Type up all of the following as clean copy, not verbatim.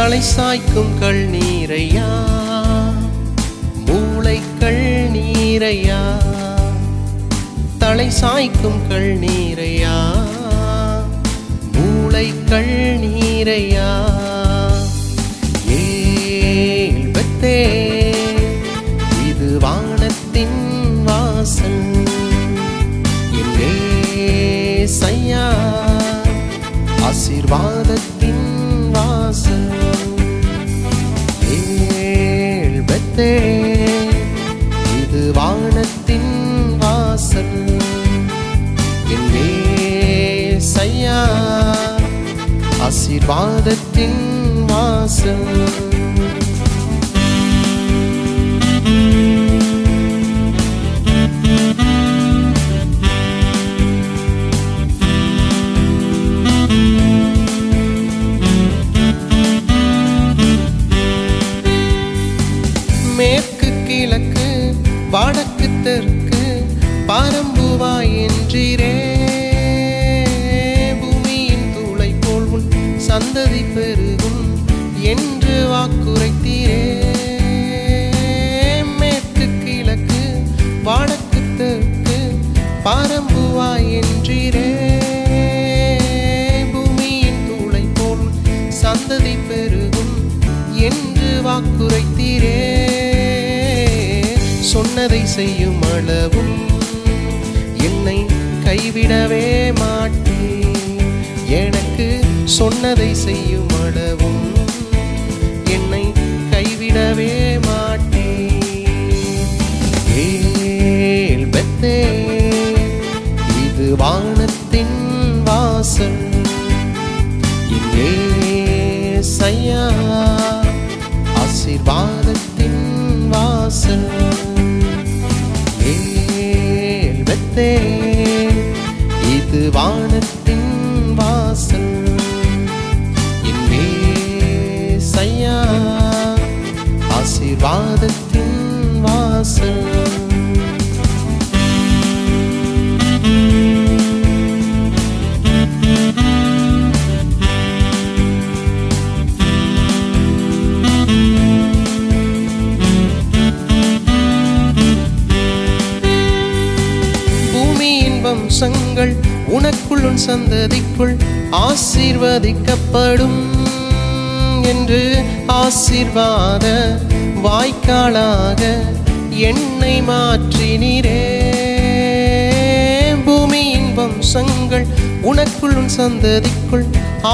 தலை சாய்க்கும் கண்ணீரையா மூளை கண்ணீரையா தலை சாய்க்கும் கண்ணீரையா மூளை கண்ணீரையா ஏல்பத்தே இது வானத்தின் வாசல் ஏசையா ஆசீர்வாதத்தின் வாசல் ஏல்பத்தே இது வானத்தின் வாசல் ஏசையா ஆசீர்வாதத்தின் வாசல் மேற்கு கிழக்கு வடக்கு தெற்கு பரம்புவாய் என்றீரே பூமியின் தூளை போல் உன் சந்ததி பெருகும் என்று வாக்குரைத்தீரே மேற்கு கிழக்கு வடக்கு தெற்கு பரம்புவாய் என்றீரே பூமியின் தூளை போல் சந்ததி பெருகும் என்று வாக்குரைத்தீரே சொன்னதை செய்யும் அளவும் என்னை கைவிடவே மாட்டேன் எனக்கு சொன்னதை செய்யும் அளவும் என்னை கைவிடவே மாட்டேன் ஏல்பத்தே இது வானத்தின் வாசல் ஏசையா ஆசீர்வாதத்தின் வாசல் ஏல்பத்தே இது வானத்தின் வாசல் ஏசையா ஆசீர்வாதத்தின் வாசல் வம்சங்கள் உனக்குள் உன் சந்ததிக்குள் ஆசீர்வதிக்கப்படும் என்று ஆசீர்வாத வாய்க்காலாக என்னை மாற்றினீரே பூமியின் வம்சங்கள் உனக்குள் உன் சந்ததிக்குள்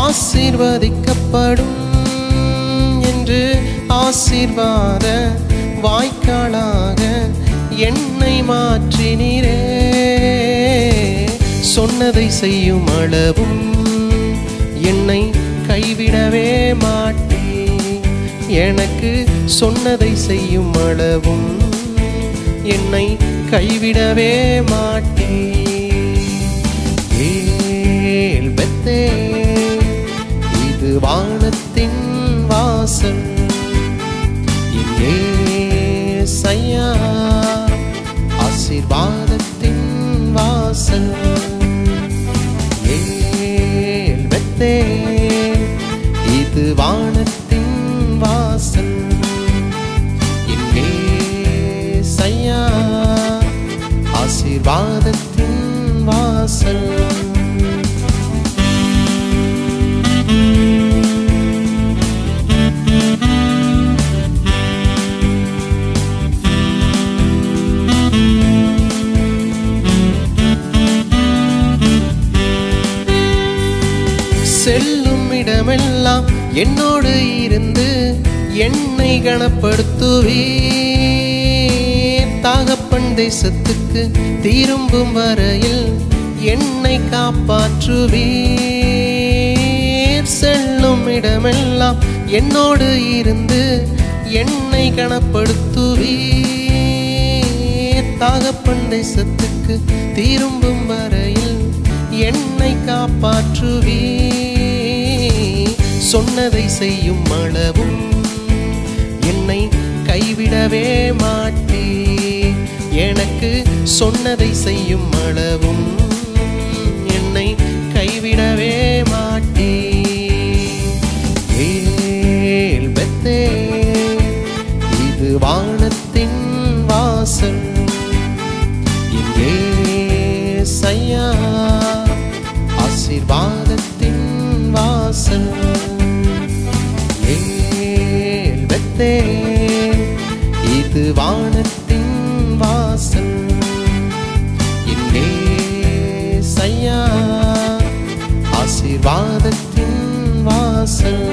ஆசீர்வதிக்கப்படும் என்று ஆசீர்வாத வாய்க்காலாக என்னை மாற்றினீரே சொன்னதை செய்யும் அளவும் என்னை கைவிடவே மாட்டேன் எனக்கு சொன்னதை செய்யும் அளவும் என்னை கைவிடவே மாட்டேன் ஏல்பத்தே இது வானத்தின் வாசல் ஏசையா ஆசீர்வாதத்தின் வாசல் ஏல்பத்தே இது வானத்தின் வாசல் ஏசையா ஆசீர்வாதத்தின் வாசல் செல்லும் இடமெல்லாம் என்னோடு இருந்து என்னை கனப்படுத்துவீர் தகப்பன் தேசத்துக்கு திரும்பும் வரையில் என்னை காப்பாற்றுவீர் செல்லும் இடமெல்லாம் என்னோடு இருந்து என்னை கனப்படுத்துவீர் தகப்பன் தேசத்துக்கு திரும்பும் வரையில் என்னை காப்பாற்றுவீர் சொன்னதை செய்யும் அளவும் என்னை கைவிடவே மாட்டேன் எனக்கு சொன்னதை செய்யும் அளவும் என்னை கைவிடவே மாட்டேன் வாசல் இயேசையா ஆசீர்வாதத்தின் வாசல் ஏல் பெத்தேல் இது வானத்தின் வாசல் இயேசையா ஆசீர்வாதத்தின் வாசல்